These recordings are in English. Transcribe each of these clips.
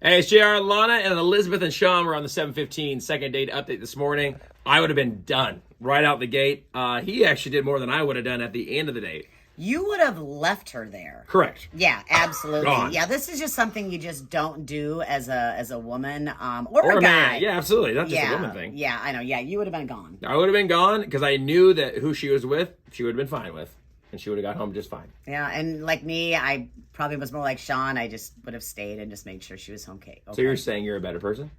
Hey, it's JR, Lana, and Elizabeth and Sean were on the 7:15 second date update this morning. I would have been done right out the gate. He actually did more than I would have done at the end of the date. You would have left her there. Correct. Yeah, absolutely. Gone. Yeah, this is just something you just don't do as a woman or a guy. Man. Yeah, absolutely. Not just a woman thing. Yeah, I know. Yeah, you would have been gone. I would have been gone because I knew that who she was with, she would have been fine with. And she would have got home just fine. Yeah, and like me, I probably was more like Sean. I just would have stayed and just made sure she was home okay. So you're saying you're a better person?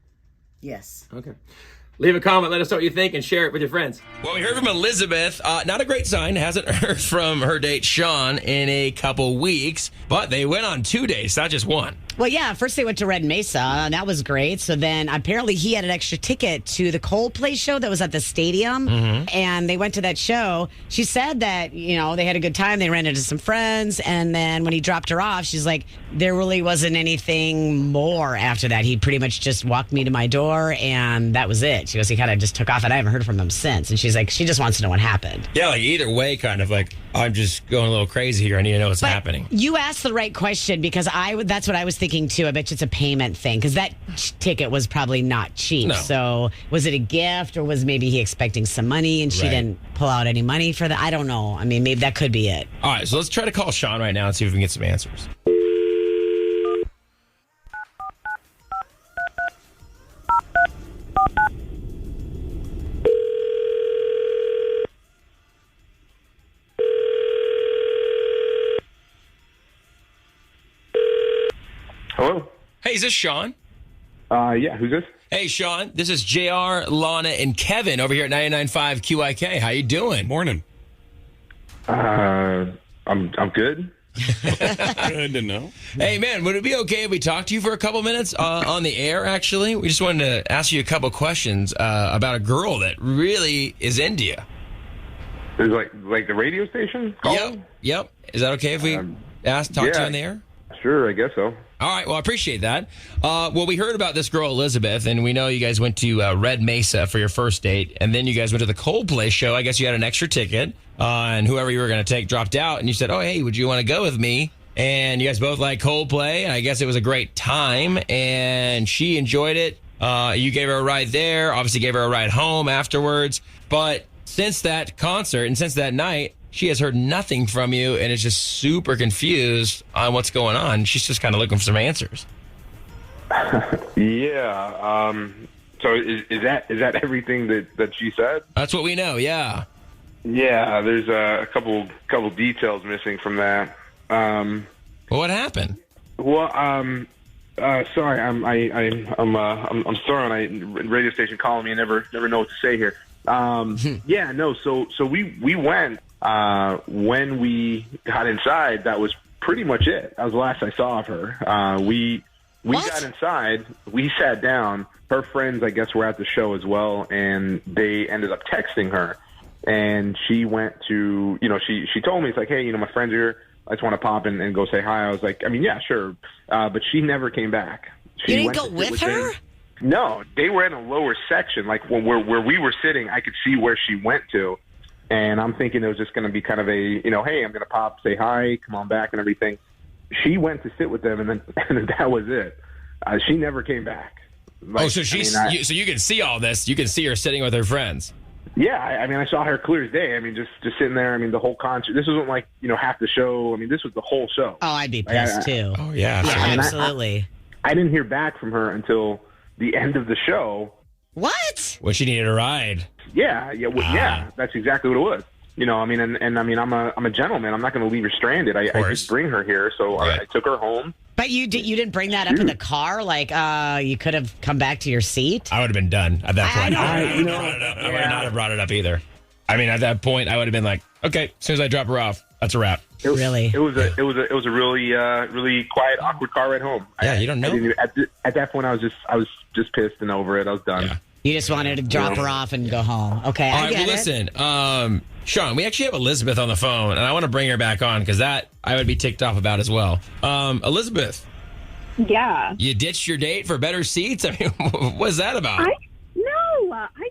Yes. Okay. Leave a comment, let us know what you think, and share it with your friends. Well, we heard from Elizabeth. Not a great sign. Hasn't heard from her date, Sean, in a couple weeks. But they went on 2 days, not just one. Well, yeah, first they went to Red Mesa, and that was great. So then apparently he had an extra ticket to the Coldplay show that was at the stadium, and they went to that show. She said that, they had a good time. They ran into some friends, and then when he dropped her off, she's like, there really wasn't anything more after that. He pretty much just walked me to my door, and that was it. She goes, he kind of just took off, and I haven't heard from him since. And she's like, she just wants to know what happened. Yeah, like either way, kind of like, I'm just going a little crazy here. I need to know what's happening. You asked the right question because that's what I was thinking too. I bet you it's a payment thing because that ticket was probably not cheap. No. So was it a gift or was maybe he expecting some money and she Right. didn't pull out any money for that? I don't know. I mean, maybe that could be it. All right, so let's try to call Sean right now and see if we can get some answers. Hello? Hey, is this Sean? Yeah, who's this? Hey, Sean, this is JR, Lana, and Kevin over here at 99.5 QIK. How you doing? Morning. I'm good. Good to know. Hey, man, would it be okay if we talked to you for a couple minutes on the air, actually? We just wanted to ask you a couple questions about a girl that really is into you. Is like the radio station? Yep. Is that okay if we talk to you on the air? Sure, I guess so. All right, well, I appreciate that. Well, we heard about this girl, Elizabeth, and we know you guys went to Red Mesa for your first date, and then you guys went to the Coldplay show. I guess you had an extra ticket, and whoever you were going to take dropped out, and you said, oh, hey, would you want to go with me? And you guys both like Coldplay, and I guess it was a great time, and she enjoyed it. You gave her a ride there, obviously gave her a ride home afterwards, but since that concert and since that night, she has heard nothing from you and is just super confused on what's going on. She's just kind of looking for some answers. Yeah. So is that everything that she said? That's what we know, yeah. Yeah. There's a couple details missing from that. Well, what happened? Well, sorry. I'm sorry. On a radio station calling me and never know what to say here. Yeah. No. So we went. When we got inside, that was pretty much it. That was the last I saw of her. We got inside, we sat down. Her friends, I guess, were at the show as well, and they ended up texting her. And she went to, she told me, it's like, hey, my friends are here. I just want to pop in and go say hi. I was like, I mean, yeah, sure. But she never came back. You didn't go with her? No, they were in a lower section. Like where we were sitting, I could see where she went to. And I'm thinking it was just going to be kind of a, hey, I'm going to pop, say hi, come on back and everything. She went to sit with them, and then that was it. She never came back. Like, so so you can see all this. You can see her sitting with her friends. Yeah, I mean, I saw her clear as day. I mean, just sitting there. I mean, the whole concert. This wasn't like, half the show. I mean, this was the whole show. Oh, I'd be pissed too. Oh, yeah. Yeah, absolutely. I didn't hear back from her until the end of the show. What? Well, she needed a ride. Yeah, that's exactly what it was. I mean, and I mean, I'm a gentleman. I'm not going to leave her stranded. I just bring her here, so Right. I took her home. But you didn't bring that up in the car? Like, you could have come back to your seat? I would have been done at that point. I know. I would not have brought it up either. I mean, at that point, I would have been like, okay, as soon as I drop her off, that's a wrap. Really? It was a really quiet, awkward car ride home. Yeah, you don't know. At that point, I was just pissed and over it. I was done. Yeah. You just wanted to drop her off and go home. Okay, All I right, get well, it. listen, Sean, we actually have Elizabeth on the phone, and I want to bring her back on because that I would be ticked off about as well. Elizabeth, Yeah. you ditched your date for better seats? I mean, what's that about? I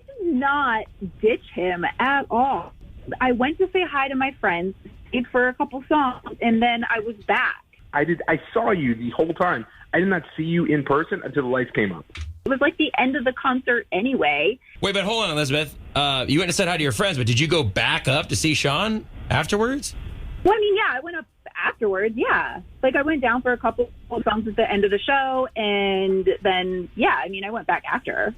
did not ditch him at all. I went to say hi to my friends, stayed for a couple songs, and then I was back. I saw you the whole time. I did not see you in person until the lights came up. It was like the end of the concert anyway. Wait, but hold on, Elizabeth. You went and said hi to your friends, but did you go back up to see Sean afterwards? Well, I mean, yeah, I went up afterwards, yeah. Like, I went down for a couple of songs at the end of the show, and then, yeah, I mean, I went back after.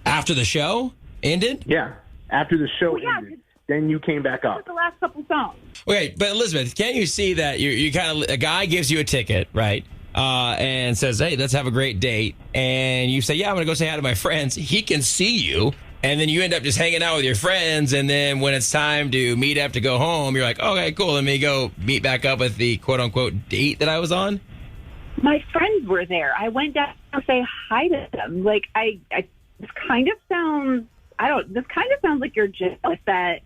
After the show ended? Yeah, after the show Well, yeah, ended, then you came back up. The last couple songs. Okay, but Elizabeth, can't you see that you kind of, a guy gives you a ticket, right? And says, hey, let's have a great date. And you say, yeah, I'm going to go say hi to my friends. He can see you. And then you end up just hanging out with your friends. And then when it's time to meet up to go home, you're like, okay, cool. Let me go meet back up with the quote unquote date that I was on. My friends were there. I went down to say hi to them. Like, this kind of sounds like you're jealous that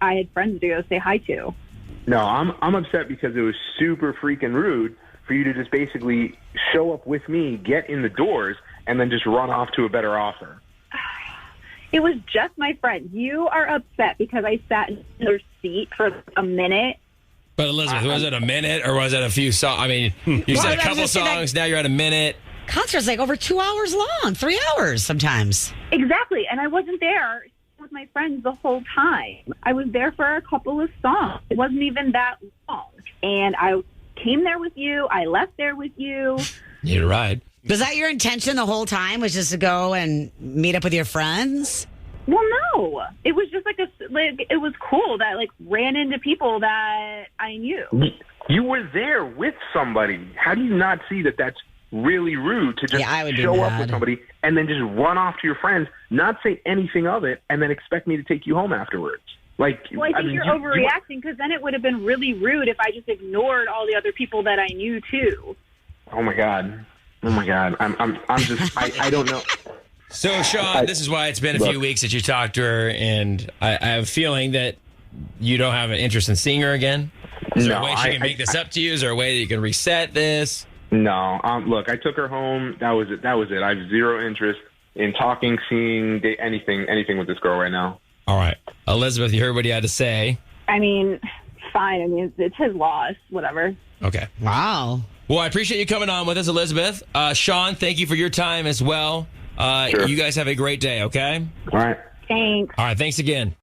I had friends to go say hi to. No, I'm upset because it was super freaking rude for you to just basically show up with me, get in the doors, and then just run off to a better offer. It was just my friend. You are upset because I sat in your seat for a minute. But Elizabeth, was it a minute or was it a few songs? I mean, you said a couple songs, now you're at a minute. Concert's like over 2 hours long, 3 hours sometimes. Exactly. And I wasn't there with my friends the whole time. I was there for a couple of songs. It wasn't even that long. And I came there with you. I left there with you. You're right. Was that your intention the whole time, was just to go and meet up with your friends? Well, no. It was just it was cool that ran into people that I knew. You were there with somebody. How do you not see that that's really rude to just I would be show up mad. with somebody and then just run off to your friends, not say anything of it, and then expect me to take you home afterwards? Well, I think you're overreacting because then it would have been really rude if I just ignored all the other people that I knew too. Oh my god. I'm just I don't know. So, Sean, this is why it's been a few weeks that you talked to her, and I have a feeling that you don't have an interest in seeing her again. Is there a way she can make this up to you? Is there a way that you can reset this? No. Look, I took her home. That was it. I have zero interest in talking, seeing, anything with this girl right now. All right. Elizabeth, you heard what he had to say. I mean, fine. I mean, it's his loss. Whatever. Okay. Wow. Well, I appreciate you coming on with us, Elizabeth. Sean, thank you for your time as well. Sure. You guys have a great day, okay? All right. Thanks. All right, thanks again.